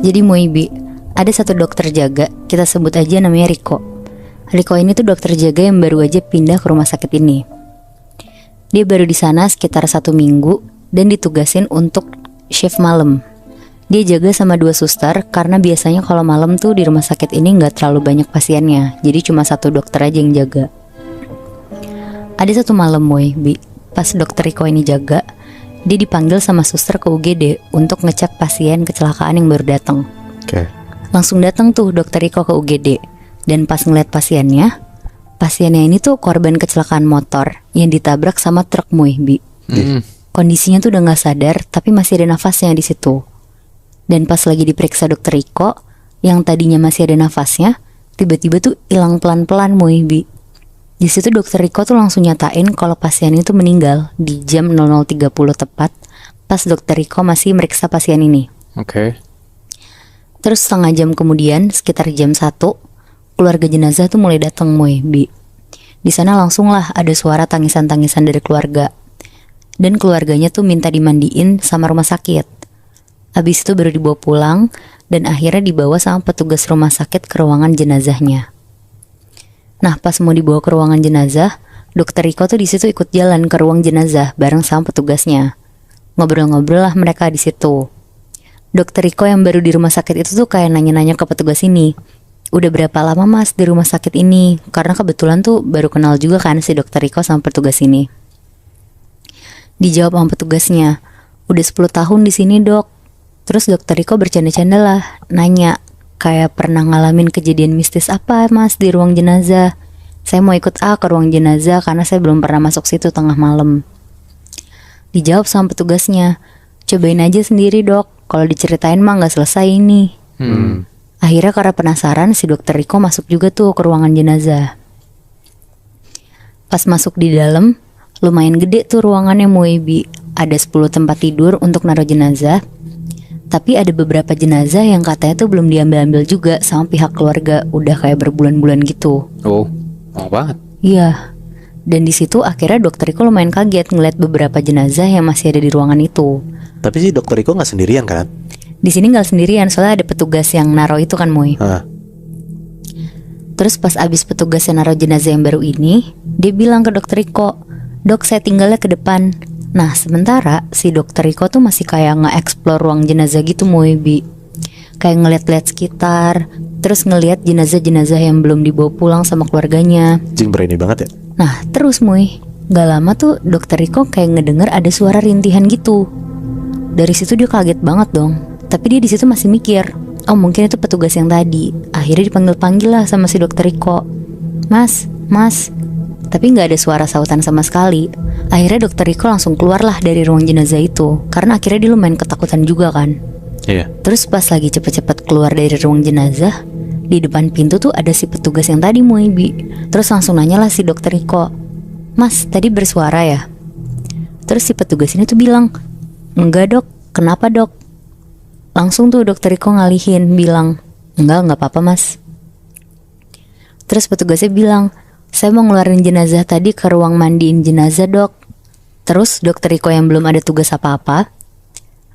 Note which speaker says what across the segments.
Speaker 1: Jadi Moibi, ada satu dokter jaga, kita sebut aja namanya Riko. Riko ini tuh dokter jaga yang baru aja pindah ke rumah sakit ini. Dia baru di sana sekitar 1 minggu dan ditugasin untuk shift malam. Dia jaga sama 2 suster karena biasanya kalau malam tuh di rumah sakit ini nggak terlalu banyak pasiennya, jadi cuma 1 dokter aja yang jaga. Ada satu malam Moibi, pas dokter Riko ini jaga, dia dipanggil sama suster ke UGD untuk ngecek pasien kecelakaan yang baru datang. Langsung datang tuh dokter Riko ke UGD. Dan pas ngeliat pasiennya ini tuh korban kecelakaan motor yang ditabrak sama truk Moibi. Kondisinya tuh udah nggak sadar, tapi masih ada nafasnya di situ. Dan pas lagi diperiksa dokter Riko, yang tadinya masih ada nafasnya, tiba-tiba tuh hilang pelan-pelan Moibi. Di situ dokter Riko tuh langsung nyatain kalau pasien itu meninggal di jam 00.30 tepat, pas dokter Riko masih meriksa pasien ini. Terus setengah jam kemudian, sekitar jam 1, keluarga jenazah tuh mulai datang Moibi. Di sana langsung lah ada suara tangisan-tangisan dari keluarga. Dan keluarganya tuh minta dimandiin sama rumah sakit. Habis itu baru dibawa pulang dan akhirnya dibawa sama petugas rumah sakit ke ruangan jenazahnya. Nah, pas mau dibawa ke ruangan jenazah, dokter Riko tuh di situ ikut jalan ke ruang jenazah bareng sama petugasnya. Ngobrol-ngobrol lah mereka di situ. Dokter Riko yang baru di rumah sakit itu tuh kayak nanya-nanya ke petugas ini, udah berapa lama mas di rumah sakit ini? Karena kebetulan tuh baru kenal juga kan si dokter Riko sama petugas ini. Dijawab sama petugasnya, udah 10 tahun di sini dok. Terus dokter Riko bercanda-canda lah, nanya, kayak pernah ngalamin kejadian mistis apa mas di ruang jenazah? Saya mau ikut ke ruang jenazah karena saya belum pernah masuk situ tengah malam. Dijawab sama petugasnya, cobain aja sendiri dok, kalau diceritain mah gak selesai ini. Akhirnya karena penasaran si dokter Riko masuk juga tuh ke ruangan jenazah. Pas masuk di dalam, lumayan gede tuh ruangannya Moibi. Ada 10 tempat tidur untuk naruh jenazah. Tapi ada beberapa jenazah yang katanya tuh belum diambil-ambil juga sama pihak keluarga, udah kayak berbulan-bulan gitu.
Speaker 2: Lama banget.
Speaker 1: Iya. Dan di situ akhirnya dokter Riko lumayan kaget ngeliat beberapa jenazah yang masih ada di ruangan itu.
Speaker 3: Tapi si dokter Riko nggak sendirian kan?
Speaker 1: Di sini nggak sendirian, soalnya ada petugas yang naruh itu kan Moy. Terus pas abis petugas yang naruh jenazah yang baru ini, dia bilang ke dokter Riko, dok saya tinggalnya ke depan. Nah sementara si dokter Riko tuh masih kayak nge-explore ruang jenazah gitu Moibi. Kayak ngeliat-liat sekitar, terus ngeliat jenazah-jenazah yang belum dibawa pulang sama keluarganya.
Speaker 3: Jing berani banget ya.
Speaker 1: Nah terus Moy, gak lama tuh dokter Riko kayak ngedenger ada suara rintihan gitu. Dari situ dia kaget banget dong. Tapi dia di situ masih mikir, oh mungkin itu petugas yang tadi. Akhirnya dipanggil-panggil lah sama si dokter Riko, Mas. Tapi gak ada suara sautan sama sekali. Akhirnya dokter Riko langsung keluar lah dari ruang jenazah itu, karena akhirnya dia lumayan ketakutan juga kan.
Speaker 3: Iya.
Speaker 1: Terus pas lagi cepet-cepet keluar dari ruang jenazah, di depan pintu tuh ada si petugas yang tadi Moibi. Terus langsung nanya lah si dokter Riko, Mas tadi bersuara ya? Terus si petugas ini tuh bilang, enggak dok, kenapa dok? Langsung tuh dokter Riko ngalihin, bilang, enggak apa-apa mas. Terus petugasnya bilang, saya mau ngeluarin jenazah tadi ke ruang mandiin jenazah dok. Terus dokter Riko yang belum ada tugas apa-apa,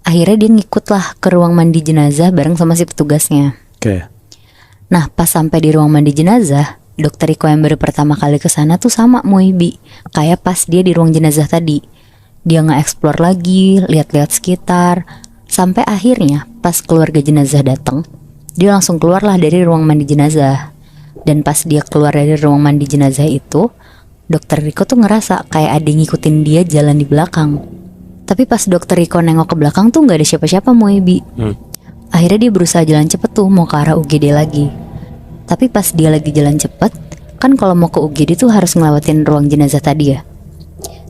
Speaker 1: akhirnya dia ngikut lah ke ruang mandi jenazah bareng sama si petugasnya. Nah pas sampai di ruang mandi jenazah, dokter Riko yang baru pertama kali kesana tuh sama Moibi, kayak pas dia di ruang jenazah tadi. Dia nge-explore lagi, lihat-lihat sekitar, sampai akhirnya pas keluarga jenazah datang, dia langsung keluar lah dari ruang mandi jenazah. Dan pas dia keluar dari ruang mandi jenazah itu, dokter Riko tuh ngerasa kayak ada yang ngikutin dia jalan di belakang. Tapi pas dokter Riko nengok ke belakang tuh gak ada siapa-siapa Moibi. Akhirnya dia berusaha jalan cepet tuh mau ke arah UGD lagi. Tapi pas dia lagi jalan cepet, kan kalau mau ke UGD tuh harus ngelewatin ruang jenazah tadi ya.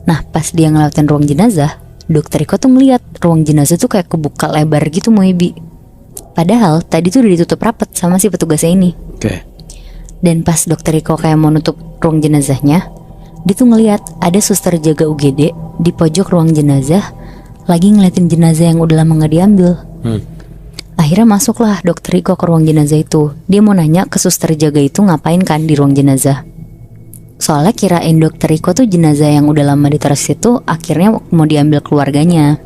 Speaker 1: Nah pas dia ngelewatin ruang jenazah, dokter Riko tuh ngeliat ruang jenazah tuh kayak kebuka lebar gitu Moibi. Padahal tadi tuh udah ditutup rapet sama si petugasnya ini. Dan pas dokter Riko kayak mau nutup ruang jenazahnya, dia tuh ngeliat ada suster jaga UGD di pojok ruang jenazah lagi ngeliatin jenazah yang udah lama gak diambil. Akhirnya masuklah dokter Riko ke ruang jenazah itu. Dia mau nanya ke suster jaga itu ngapain kan di ruang jenazah. Soalnya kirain dokter Riko tuh jenazah yang udah lama ditaruh situ akhirnya mau diambil keluarganya.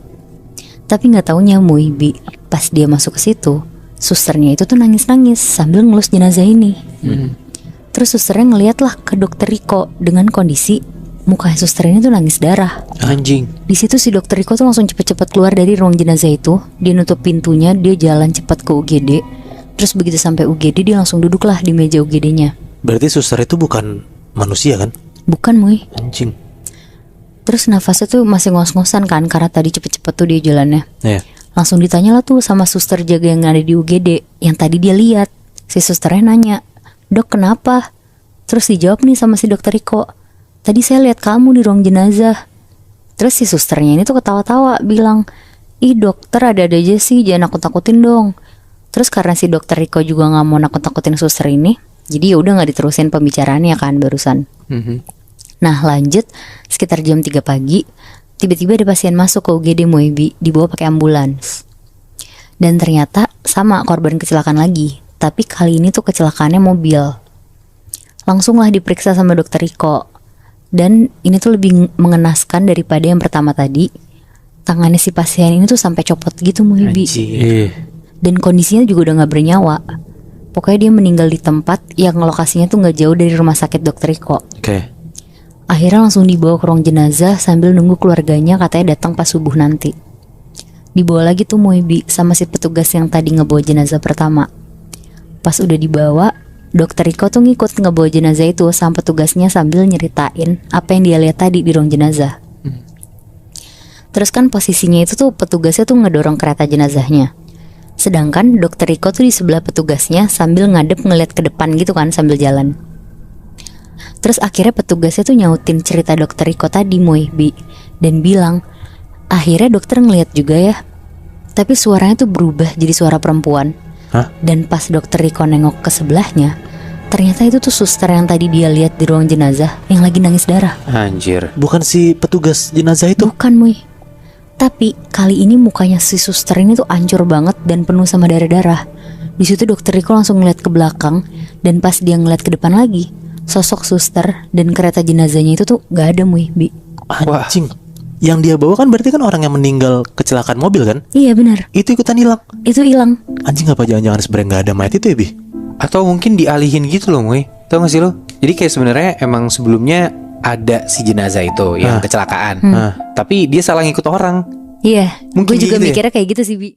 Speaker 1: Tapi gak taunya Moibi, pas dia masuk ke situ, susternya itu tuh nangis-nangis sambil ngelus jenazah ini. Terus susternya ngeliat lah ke dokter Riko dengan kondisi muka suster ini tuh nangis darah.
Speaker 2: Anjing.
Speaker 1: Di situ si dokter Riko tuh langsung cepet-cepet keluar dari ruang jenazah itu. Dia nutup pintunya, dia jalan cepat ke UGD. Terus begitu sampai UGD dia langsung duduk lah di meja UGD-nya.
Speaker 3: Berarti suster itu bukan manusia kan?
Speaker 1: Bukan, Muy.
Speaker 3: Anjing.
Speaker 1: Terus nafasnya tuh masih ngos-ngosan kan, karena tadi cepet-cepet tuh dia jalannya.
Speaker 3: Iya.
Speaker 1: Langsung ditanya lah tuh sama suster jaga yang ada di UGD, yang tadi dia lihat. Si susternya nanya, "Dok, kenapa?" Terus dijawab nih sama si dokter Riko, "Tadi saya lihat kamu di ruang jenazah." Terus si susternya ini tuh ketawa-tawa bilang, "Ih dokter, ada-ada aja sih, jangan nakut-nakutin dong." Terus karena si dokter Riko juga gak mau nakut-nakutin suster ini, jadi ya udah gak diterusin pembicaraannya kan barusan. Nah lanjut, sekitar jam 3 pagi, tiba-tiba ada pasien masuk ke UGD Moebi, dibawa pakai ambulans. Dan ternyata sama korban kecelakaan lagi, tapi kali ini tuh kecelakaannya mobil. Langsunglah diperiksa sama dokter Riko. Dan ini tuh lebih mengenaskan daripada yang pertama tadi. Tangannya si pasien ini tuh sampai copot gitu Muhibi. Dan kondisinya juga udah gak bernyawa. Pokoknya dia meninggal di tempat yang lokasinya tuh gak jauh dari rumah sakit dokter Riko.
Speaker 3: Oke.
Speaker 1: Akhirnya langsung dibawa ke ruang jenazah sambil nunggu keluarganya katanya datang pas subuh nanti. Dibawa lagi tuh Muhibi sama si petugas yang tadi ngebawa jenazah pertama. Pas udah dibawa, dokter Riko tuh ngikut ngebawa jenazah itu sama petugasnya sambil nyeritain apa yang dia lihat tadi di ruang jenazah. Terus kan posisinya itu tuh petugasnya tuh ngedorong kereta jenazahnya. Sedangkan dokter Riko tuh di sebelah petugasnya sambil ngadep ngeliat ke depan gitu kan sambil jalan. Terus akhirnya petugasnya tuh nyautin cerita dokter Riko tadi Bi, dan bilang, akhirnya dokter ngeliat juga ya, tapi suaranya tuh berubah jadi suara perempuan.
Speaker 3: Hah?
Speaker 1: Dan pas dokter Riko nengok ke sebelahnya, ternyata itu tuh suster yang tadi dia lihat di ruang jenazah yang lagi nangis darah.
Speaker 2: Anjir.
Speaker 3: Bukan si petugas jenazah itu?
Speaker 1: Bukan Muy. Tapi kali ini mukanya si suster ini tuh hancur banget dan penuh sama darah-darah. Di situ dokter Riko langsung ngeliat ke belakang, dan pas dia ngeliat ke depan lagi, sosok suster dan kereta jenazahnya itu tuh gak ada Muy, Bi.
Speaker 3: Anjing. Yang dia bawa kan berarti kan orang yang meninggal kecelakaan mobil kan?
Speaker 1: Iya benar.
Speaker 3: Itu ikutan hilang.
Speaker 1: Itu hilang.
Speaker 3: Anjing, apa jangan-jangan sebenarnya gak ada mayat itu ya Bi?
Speaker 2: Atau mungkin dialihin gitu loh Moy. Tau gak sih lo? Jadi kayak sebenarnya emang sebelumnya ada si jenazah itu yang kecelakaan. Tapi dia salah ngikut orang.
Speaker 1: Iya.
Speaker 2: Mungkin
Speaker 1: Gue juga
Speaker 2: gitu ya?
Speaker 1: mikirnya kayak gitu sih Bi.